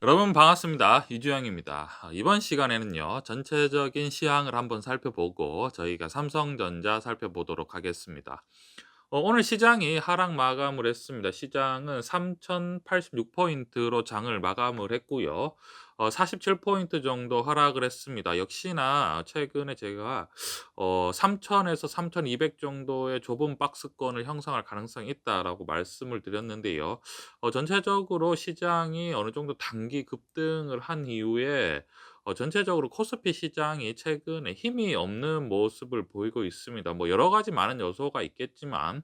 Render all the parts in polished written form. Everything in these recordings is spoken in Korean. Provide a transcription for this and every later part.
여러분 반갑습니다. 이주영입니다. 이번 시간에는요, 전체적인 시황을 한번 살펴보고 저희가 삼성전자 살펴보도록 하겠습니다. 오늘 시장이 하락 마감을 했습니다. 시장은 3,086포인트로 장을 마감을 했고요. 47포인트 정도 하락을 했습니다. 역시나 최근에 제가 3,000에서 3,200 정도의 좁은 박스권을 형성할 가능성이 있다라고 말씀을 드렸는데요. 전체적으로 시장이 어느 정도 단기 급등을 한 이후에 전체적으로 코스피 시장이 최근에 힘이 없는 모습을 보이고 있습니다. 뭐 여러 가지 많은 요소가 있겠지만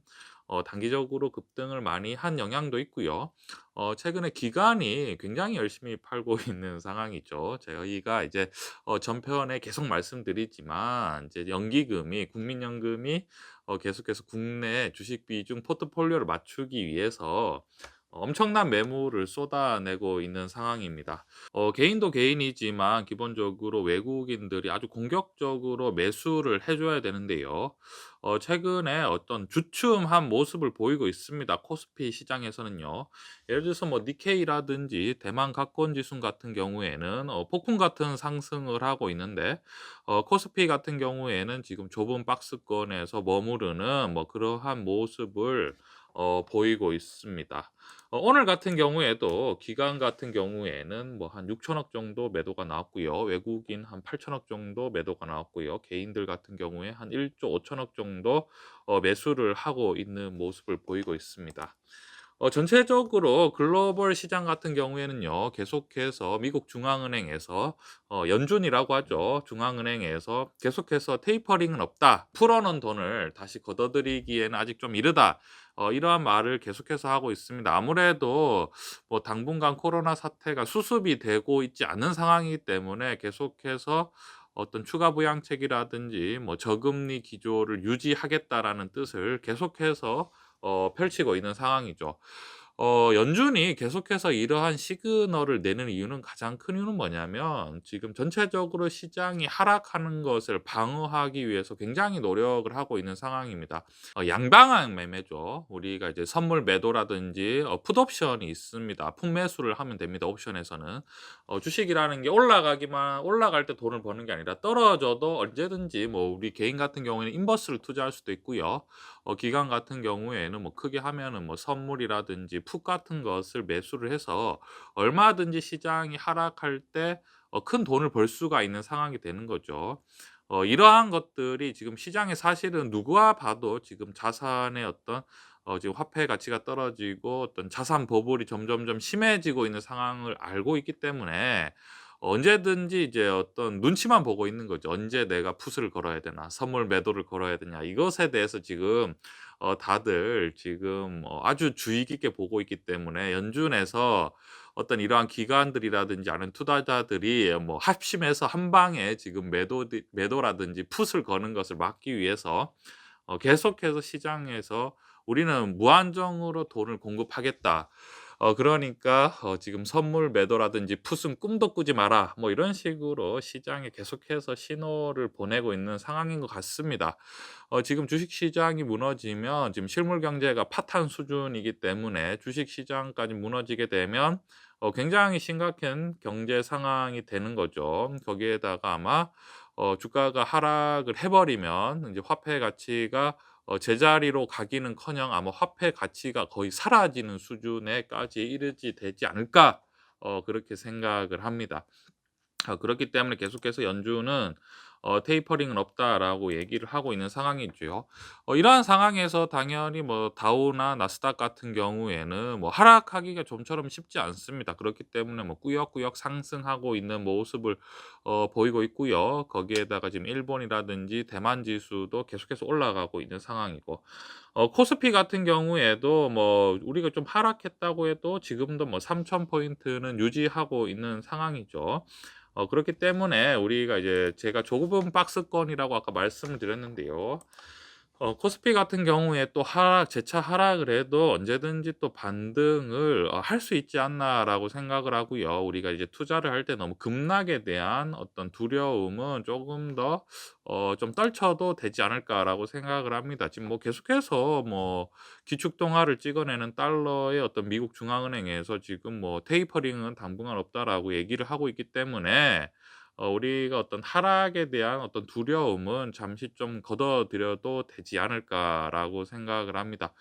단기적으로 급등을 많이 한 영향도 있고요. 최근에 기관이 굉장히 열심히 팔고 있는 상황이죠. 저희가 이제 전편에 계속 말씀드리지만 이제 연기금이 국민연금이 계속해서 국내 주식 비중 포트폴리오를 맞추기 위해서 엄청난 매물을 쏟아내고 있는 상황입니다. 개인도 개인이지만 기본적으로 외국인들이 아주 공격적으로 매수를 해 줘야 되는데요. 최근에 어떤 주춤한 모습을 보이고 있습니다, 코스피 시장에서는요. 예를 들어서 뭐 니케이라든지 대만 각권 지수 같은 경우에는 폭풍 같은 상승을 하고 있는데 코스피 같은 경우에는 지금 좁은 박스권에서 머무르는 뭐 그러한 모습을 보이고 있습니다. 오늘 같은 경우에도 기관 같은 경우에는 뭐 한 6천억 정도 매도가 나왔고요. 외국인 한 8천억 정도 매도가 나왔고요. 개인들 같은 경우에 한 1조 5천억 정도 매수를 하고 있는 모습을 보이고 있습니다. 전체적으로 글로벌 시장 같은 경우에는요, 계속해서 미국 중앙은행에서 연준이라고 하죠. 중앙은행에서 계속해서 테이퍼링은 없다. 풀어놓은 돈을 다시 걷어들이기에는 아직 좀 이르다. 이러한 말을 계속해서 하고 있습니다. 아무래도 뭐 당분간 코로나 사태가 수습이 되고 있지 않은 상황이기 때문에 계속해서 어떤 추가 부양책이라든지 뭐 저금리 기조를 유지하겠다라는 뜻을 계속해서 펼치고 있는 상황이죠. 연준이 계속해서 이러한 시그널을 내는 이유는, 가장 큰 이유는 뭐냐면 지금 전체적으로 시장이 하락하는 것을 방어하기 위해서 굉장히 노력을 하고 있는 상황입니다. 양방향 매매죠. 우리가 이제 선물 매도라든지 풋옵션이 있습니다. 풋매수를 하면 됩니다, 옵션에서는. 주식이라는 게 올라갈 때 돈을 버는 게 아니라 떨어져도 언제든지 뭐 우리 개인 같은 경우에는 인버스를 투자할 수도 있고요. 기관 같은 경우에는 뭐 크게 하면은 뭐 선물이라든지 풋 같은 것을 매수를 해서 얼마든지 시장이 하락할 때 큰 돈을 벌 수가 있는 상황이 되는 거죠. 이러한 것들이 지금 시장에 사실은 누가 봐도 지금 자산의 어떤 지금 화폐 가치가 떨어지고 어떤 자산 버블이 점점점 심해지고 있는 상황을 알고 있기 때문에 언제든지 이제 어떤 눈치만 보고 있는 거죠. '언제 내가 풋을 걸어야 되나? 선물 매도를 걸어야 되냐?' 이것에 대해서 지금 다들 지금 아주 주의 깊게 보고 있기 때문에 연준에서 어떤 이러한 기관들이라든지 아니면 투자자들이 뭐 합심해서 한 방에 지금 매도라든지 풋을 거는 것을 막기 위해서 계속해서 시장에서 "우리는 무한정으로 돈을 공급하겠다." 그러니까 지금 "선물 매도라든지 풋은 꿈도 꾸지 마라." 뭐 이런 식으로 시장에 계속해서 신호를 보내고 있는 상황인 것 같습니다. 지금 주식 시장이 무너지면 지금 실물 경제가 파탄 수준이기 때문에 주식 시장까지 무너지게 되면 굉장히 심각한 경제 상황이 되는 거죠. 거기에다가 아마 주가가 하락을 해 버리면 이제 화폐 가치가 제자리로 가기는커녕 아마 화폐 가치가 거의 사라지는 수준에까지 이르지 되지 않을까, 그렇게 생각을 합니다. 그렇기 때문에 계속해서 연준은 "테이퍼링은 없다."라고 얘기를 하고 있는 상황이죠. 이러한 상황에서 당연히 뭐 다우나 나스닥 같은 경우에는 뭐 하락하기가 좀처럼 쉽지 않습니다. 그렇기 때문에 뭐 꾸역꾸역 상승하고 있는 모습을 보이고 있고요. 거기에다가 지금 일본이라든지 대만 지수도 계속해서 올라가고 있는 상황이고, 코스피 같은 경우에도 뭐 우리가 좀 하락했다고 해도 지금도 뭐 3,000 포인트는 유지하고 있는 상황이죠. 그렇기 때문에 우리가 이제 제가 좁은 박스권이라고 아까 말씀을 드렸는데요. 코스피 같은 경우에 또 재차 하락을 해도 언제든지 또 반등을 할 수 있지 않나라고 생각을 하고요. 우리가 이제 투자를 할 때 너무 급락에 대한 어떤 두려움은 조금 더 좀 떨쳐도 되지 않을까라고 생각을 합니다. 지금 뭐 계속해서 뭐 기축통화를 찍어내는 달러의 어떤 미국 중앙은행에서 지금 뭐 "테이퍼링은 당분간 없다."라고 얘기를 하고 있기 때문에 우리가 어떤 '하락에 대한 어떤 두려움은 잠시 좀 걷어들여도 되지 않을까.'라고 생각을 합니다.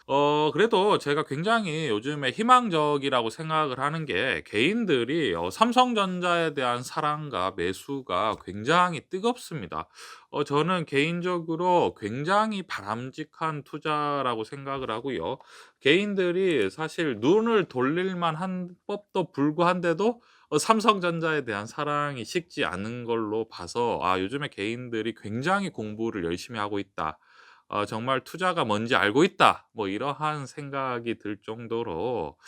그래도 제가 굉장히 요즘에 희망적이라고 생각을 하는 게, 개인들이 삼성전자에 대한 사랑과 매수가 굉장히 뜨겁습니다. 저는 개인적으로 굉장히 바람직한 투자라고 생각을 하고요. 개인들이 사실 눈을 돌릴 만한 법도 불구한데도 삼성전자에 대한 사랑이 식지 않은 걸로 봐서, '아, 요즘에 개인들이 굉장히 공부를 열심히 하고 있다. 정말 투자가 뭔지 알고 있다.' 뭐 이러한 생각이 들 정도로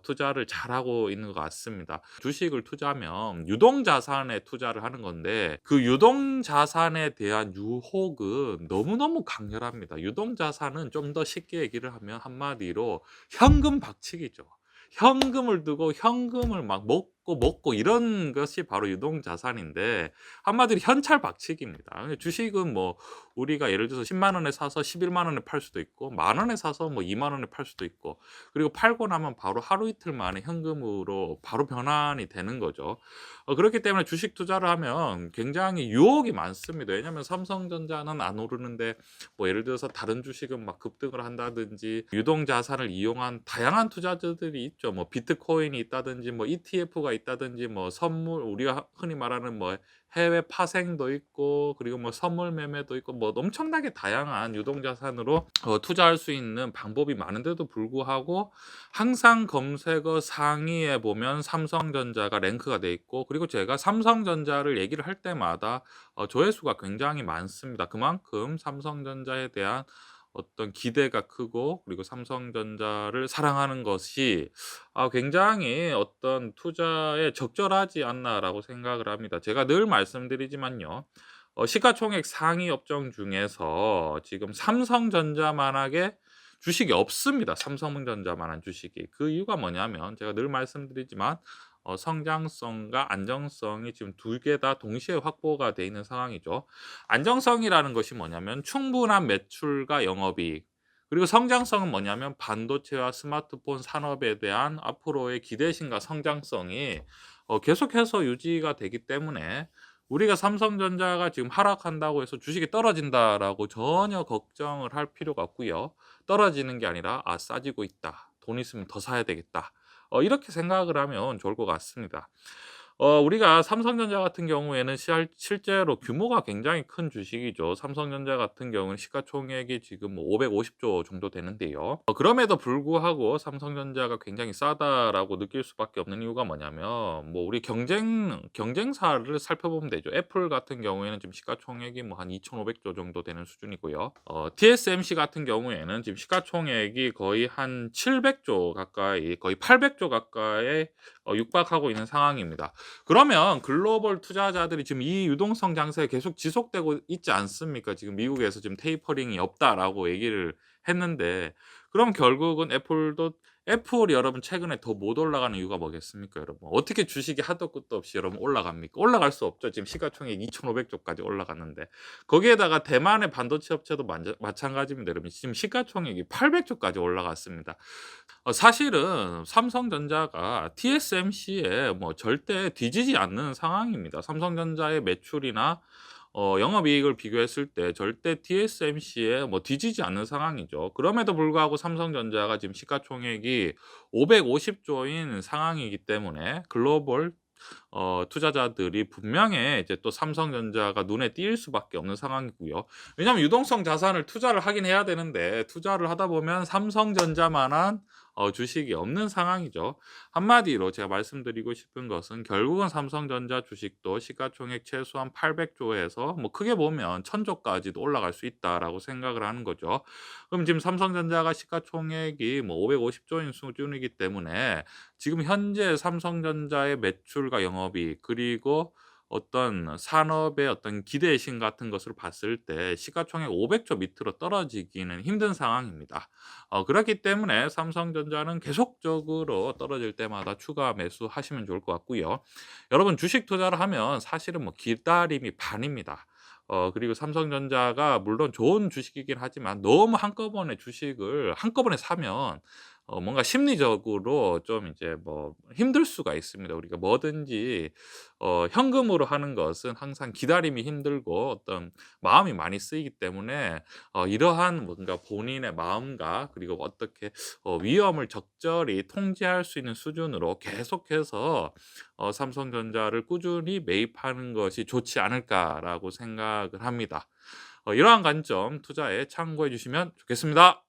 투자를 잘하고 있는 것 같습니다. 주식을 투자하면 유동자산에 투자를 하는 건데, 그 유동자산에 대한 유혹은 너무너무 강렬합니다. 유동자산은 좀 더 쉽게 얘기를 하면 한마디로 현금 박치기죠. 현금을 두고 현금을 막 먹고 이런 것이 바로 유동자산인데, 한마디로 현찰 박치기입니다. 근데 주식은 뭐 우리가 예를 들어서 10만 원에 사서 11만 원에 팔 수도 있고, 만 원에 사서 뭐 2만 원에 팔 수도 있고, 그리고 팔고 나면 바로 하루 이틀 만에 현금으로 바로 변환이 되는 거죠. 그렇기 때문에 주식 투자를 하면 굉장히 유혹이 많습니다. 왜냐하면 삼성전자는 안 오르는데 뭐 예를 들어서 다른 주식은 막 급등을 한다든지, 유동 자산을 이용한 다양한 투자자들이 있죠. 뭐 비트코인이 있다든지, 뭐 ETF가 있다든지, 뭐 선물, 우리가 흔히 말하는 뭐 해외 파생도 있고, 그리고 뭐 선물 매매도 있고, 뭐 엄청나게 다양한 유동 자산으로 투자할 수 있는 방법이 많은데도 불구하고 항상 검색어 상위에 보면 삼성전자가 랭크가 돼 있고, 그리고 제가 삼성전자를 얘기를 할 때마다 조회수가 굉장히 많습니다. 그만큼 삼성전자에 대한 어떤 기대가 크고, 그리고 삼성전자를 사랑하는 것이 굉장히 어떤 '투자에 적절하지 않나.'라고 생각을 합니다. 제가 늘 말씀드리지만요. 시가총액 상위 업종 중에서 지금 삼성전자만하게 주식이 없습니다, 삼성전자만한 주식이. 그 이유가 뭐냐면, 제가 늘 말씀드리지만 성장성과 안정성이 지금 두 개 다 동시에 확보가 돼 있는 상황이죠. 안정성이라는 것이 뭐냐면 충분한 매출과 영업이익, 그리고 성장성은 뭐냐면 반도체와 스마트폰 산업에 대한 앞으로의 기대심과 성장성이 계속해서 유지가 되기 때문에, 우리가 삼성전자가 지금 하락한다고 해서 주식이 떨어진다라고 전혀 걱정을 할 필요가 없고요. 떨어지는 게 아니라 '아, 싸지고 있다. 돈 있으면 더 사야 되겠다.' 이렇게 생각을 하면 좋을 것 같습니다. 우리가 삼성전자 같은 경우에는 실제로 규모가 굉장히 큰 주식이죠. 삼성전자 같은 경우는 시가총액이 지금 뭐 550조 정도 되는데요. 그럼에도 불구하고 삼성전자가 굉장히 싸다라고 느낄 수밖에 없는 이유가 뭐냐면, 뭐 우리 경쟁사를 살펴보면 되죠. 애플 같은 경우에는 지금 시가총액이 뭐 한 2,500조 정도 되는 수준이고요. TSMC 같은 경우에는 지금 시가총액이 거의 한 700조 가까이, 거의 800조 가까이 육박하고 있는 상황입니다. 그러면 글로벌 투자자들이 지금 이 유동성 장세가 계속 지속되고 있지 않습니까? 지금 미국에서 지금 테이퍼링이 없다라고 얘기를 했는데, 그럼 결국은 애플이 여러분 최근에 더 못 올라가는 이유가 뭐겠습니까, 여러분? 어떻게 주식이 하도 끝도 없이 여러분 올라갑니까? 올라갈 수 없죠. 지금 시가총액 2,500조까지 올라갔는데. 거기에다가 대만의 반도체 업체도 마찬가지입니다, 여러분. 지금 시가총액이 800조까지 올라갔습니다. 사실은 삼성전자가 TSMC에 뭐 절대 뒤지지 않는 상황입니다. 삼성전자의 매출이나 영업이익을 비교했을 때 절대 TSMC에 뭐 뒤지지 않는 상황이죠. 그럼에도 불구하고 삼성전자가 지금 시가총액이 550조인 상황이기 때문에, 글로벌 투자자들이 분명히 이제 또 삼성전자가 눈에 띌 수밖에 없는 상황이고요. 왜냐하면 유동성 자산을 투자를 하긴 해야 되는데, 투자를 하다 보면 삼성전자만한 주식이 없는 상황이죠. 한마디로 제가 말씀드리고 싶은 것은, 결국은 삼성전자 주식도 시가총액 최소한 800조에서 뭐 크게 보면 1,000조까지도 올라갈 수 있다라고 생각을 하는 거죠. 그럼 지금 삼성전자가 시가총액이 뭐 550조인 수준이기 때문에, 지금 현재 삼성전자의 매출과 영업이익, 그리고 어떤 산업의 어떤 기대심 같은 것을 봤을 때 시가총액 500조 밑으로 떨어지기는 힘든 상황입니다. 그렇기 때문에 삼성전자는 계속적으로 떨어질 때마다 추가 매수하시면 좋을 것 같고요. 여러분 주식 투자를 하면 사실은 뭐 기다림이 반입니다. 그리고 삼성전자가 물론 좋은 주식이긴 하지만 너무 한꺼번에 주식을 한꺼번에 사면 뭔가 심리적으로 좀 이제 뭐 힘들 수가 있습니다. 우리가 뭐든지 현금으로 하는 것은 항상 기다림이 힘들고 어떤 마음이 많이 쓰이기 때문에 이러한 뭔가 본인의 마음과 그리고 어떻게 위험을 적절히 통제할 수 있는 수준으로 계속해서 '삼성전자를 꾸준히 매입하는 것이 좋지 않을까.'라고 생각을 합니다. 이러한 관점 투자에 참고해 주시면 좋겠습니다.